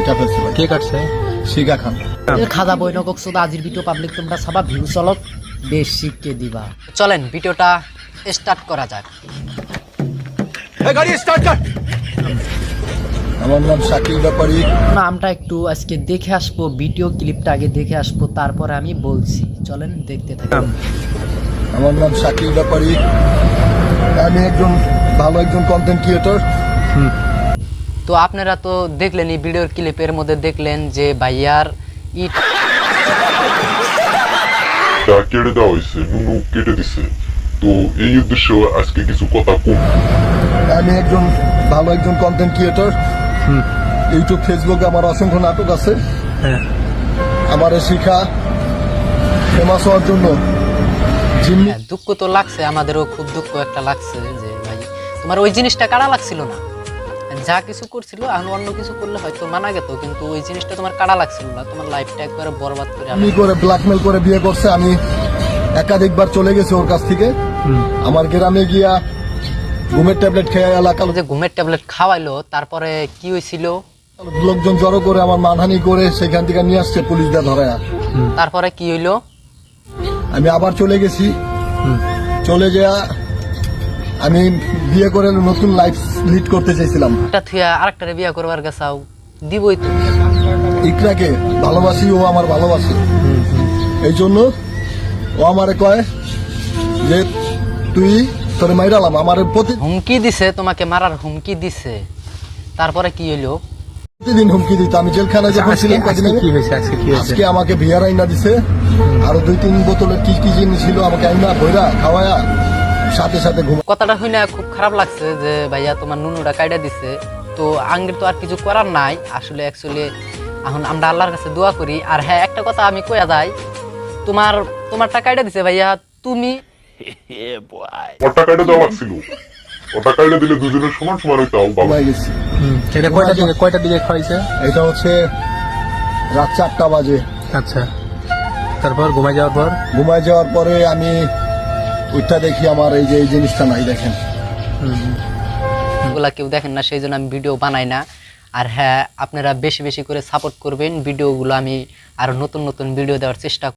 এটা ফেলছে ভাই। কে কাটছে? শিখা খান। খাদা বই নগক শুধু আজির ভিডিও পাবলিক তোমরা সবা ভিউ চলক বেশ শিখকে দিবা। চলেন ভিডিওটা স্টার্ট করা যাক। গাড়ি স্টার্ট কর। আমার নাম শাকিল ব্যাপারী। নামটা একটু আজকে দেখে আসবো, ভিডিও ক্লিপটা আগে দেখে আসবো, তারপরে আমি বলছি। চলেন দেখতে থাকি। আমার নাম শাকিল ব্যাপারী। আমি ভালো একজন কন্টেন্ট ক্রিয়েটর। তো আপনারা তো দেখলেন এই ভিডিওর ক্লিপের মধ্যে দেখলেন যে ভাইয়ার ইট কেটে দেওয়া হয়েছে, নুনু কেটে দিছে। তো এই উদ্দেশ্য আজকে কিছু কথা কম। আমি ভালো একজন কন্টেন্ট ক্রিয়েটর। ইউটিউব ফেসবুকে আমার অসংখ্য নাটক আছে। আমার শিখা ফেমাস হওয়ার জন্য জিম্মি। দুঃখ তো লাগছে, আমাদেরও খুব দুঃখ একটা লাগছে যে ভাই তোমার ওই জিনিসটা কারা লাগছিল না, যা কিছু করছিল আর অন্য কিছু করলে হয়তো মানা গেত, কিন্তু ওই জিনিসটা তোমার কারা লাগছিল না, তোমার লাইফটা একবারে বরবাদ করে আমি করে ব্ল্যাকমেল করে বিয়ে করছে। আমি একাধিকবার চলে গেছি ওর কাছ থেকে। আমার গ্রামে গিয়া ঘুমের ট্যাবলেট খেয়ে এলাকা যে ঘুমের ট্যাবলেট খাওয়াইলো, তারপরে কি হয়েছিল, লোকজন জড়ো করে আমার মানহানি করে সেখান থেকে নিয়ে আসছে পুলিশ দিয়ে ধরে। তারপরে কি হইলো, আমি আবার চলে গেছি। চলে যাওয়া আমি বিয়ে করে নতুন লাইফ লিড করতে চাইছিলাম। একটা থুয়া আরেকটারে বিয়া করবার গেছাও, দিবই তো। ইকরাকে ভালোবাসি, ও আমার ভালোবাসে। এই জন্য ও আমারে কয় যে তুই তোরে মাইরালাম। আমার হুমকি দিছে, তোমাকে মারার হুমকি দিছে। তারপরে কি হইলো, প্রতিদিন হুমকি দিত। আমি জেলখানায় যখন ছিলাম কি হয়েছে? আজকে কি হয়েছে? আজকে আমাকে বিয়ার আইনা দিছে, আরো 2-3 বোতলের কি কি জিনিস ছিল আমাকে আইনা বইরা খাওয়ায়া সাথে সাথে ঘুম। কথাটা শুনে খুব খারাপ লাগছে যে ভাইয়া তোমার নুনুরা কাইডা দিছে। তো আঙ্গের তো আর কিছু করার নাই আসলে। অ্যাকচুয়ালি এখন আমরা আল্লাহর কাছে দোয়া করি। আর হ্যাঁ, একটা কথা আমি কইয়া যাই, তোমারটা কাইডা দিছে ভাইয়া, তুমি ওটা কেটে দেওয়া লাগছিল। ওটা কেটে দিলে দুজনের সমান সমান হইতাও বাবা। ঘুমাই গেছি। এটা কয়টা দিকে খাইছে? এটা হচ্ছে রাত 4টা বাজে। আচ্ছা, তারপর ঘুমাই যাওয়ার পরে আমি ওইটা দেখি আমার এই যে এই জিনিসটা নাই, দেখেন। ওগুলা কেউ দেখেন না, সেই জন্য আমি ভিডিও বানাই না। আর হ্যাঁ, আপনারা বেশি বেশি করে সাপোর্ট করবেন ভিডিওগুলো, আমি আরো নতুন নতুন ভিডিও দেওয়ার চেষ্টা